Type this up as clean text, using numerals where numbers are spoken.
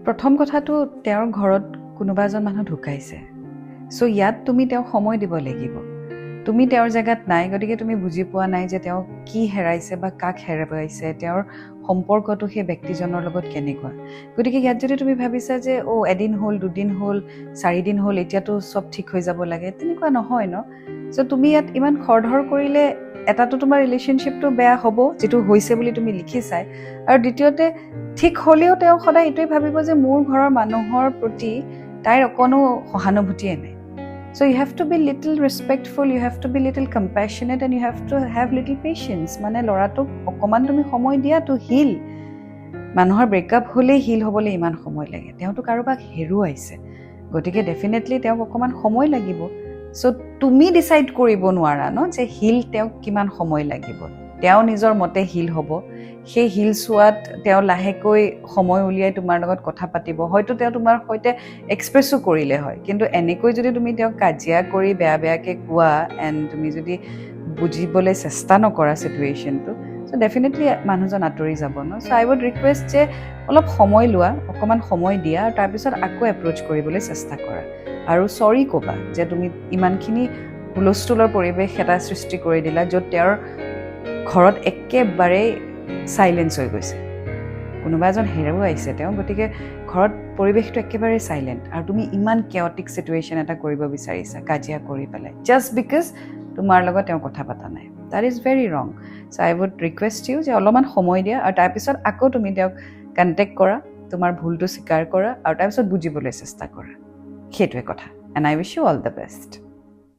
প্ৰথম কথাটো তেওঁৰ ঘৰত কোনোবা এজন মানুহ ঢুকাইছে সো ইয়াত তুমি তেওঁক সময় দিব লাগিব তুমি তেওঁৰ জেগাত নাই গতিকে তুমি বুজি পোৱা নাই যে তেওঁ কি হেৰাইছে বা কাক হেৰাইছে তেওঁৰ সম্পৰ্কটো সেই ব্যক্তিজনৰ লগত কেনেকুৱা গতিকে ইয়াত যদি তুমি ভাবিছা যে এদিন হ'ল দুদিন হ'ল 4 দিন হ'ল এতিয়াতো সব ঠিক হৈ যাব লাগে তেনেকুৱা নহয় ন সো তুমি ইয়াত ইমান খৰধৰ কৰিলে এটাতো তোমাৰ ৰিলেশ্যনশ্বিপটো বেয়া হ'ব যেটো হৈছে বুলি তুমি লিখিছাই আৰু দ্বিতীয়তে ঠিক হ'লেও তেওঁ সদায় এইটোৱে ভাবিব যে মোৰ ঘৰৰ মানুহৰ প্ৰতি তাইৰ অকনো সহানুভূতিয়ে নাই So you have to be little respectful, you have to be little compassionate and you have to have little patience. মানে লৰাটোক অকমান তুমি সময় দিয়া to heal. মানুহৰ ব্ৰেকআপ হ'লে হিল হ'বলৈ ইমান সময় লাগে তেওঁতো কাৰোবাক হেৰুৱাইছে গতিকে ডেফিনেটলি তেওঁক অকমান সময় লাগিব সো তুমি ডিসাইড কৰিব নোৱাৰা ন যে হিল তেওঁক কিমান সময় লাগিব তেওঁ নিজৰ মতে হিল হ'ব সেই হিল সোৱাত তেওঁ লাহেকৈ সময় উলিয়াই তোমাৰ লগত কথা পাতিব হয়তো তেওঁ তোমাৰ সৈতে এক্সপ্ৰেছো কৰিলে হয় কিন্তু এনেকৈ যদি তুমি তেওঁক কাজিয়া কৰি বেয়াকে কোৱা এণ্ড তুমি যদি বুজিবলৈ চেষ্টা নকৰা সিচুৱেশ্যনটো সো ডেফিনেটলি মানুহজন আঁতৰি যাব ন সো আই উড ৰিকুৱেষ্ট যে অলপ সময় লোৱা অকমান সময় দিয়া আৰু তাৰপিছত আকৌ এপ্ৰ'চ কৰিবলৈ চেষ্টা কৰা আৰু সৰি ক'বা যে তুমি ইমানখিনি হুলস্থুলৰ পৰিৱেশ এটা সৃষ্টি কৰি দিলা য'ত তেওঁৰ ঘৰত একেবাৰে সাইলেন্স হৈ গৈছে কোনোবা এজন হেৰুৱাইছে তেওঁ গতিকে ঘৰত পৰিৱেশটো একেবাৰে সাইলেন্ট আৰু তুমি ইমান কেওটিক সিচুৱেশ্যন এটা কৰিব বিচাৰিছা কাজিয়া কৰি পেলাই জাস্ট বিকজ তোমাৰ লগত তেওঁ কথা পাতা নাই that is very wrong so I would request you যে অলপমান সময় দিয়া আৰু তাৰপিছত আকৌ তুমি তেওঁক কন্টেক্ট কৰা তোমাৰ ভুলটো স্বীকাৰ কৰা আৰু তাৰপিছত বুজিবলৈ চেষ্টা কৰা সেইটোৱে কথা and I wish you all the best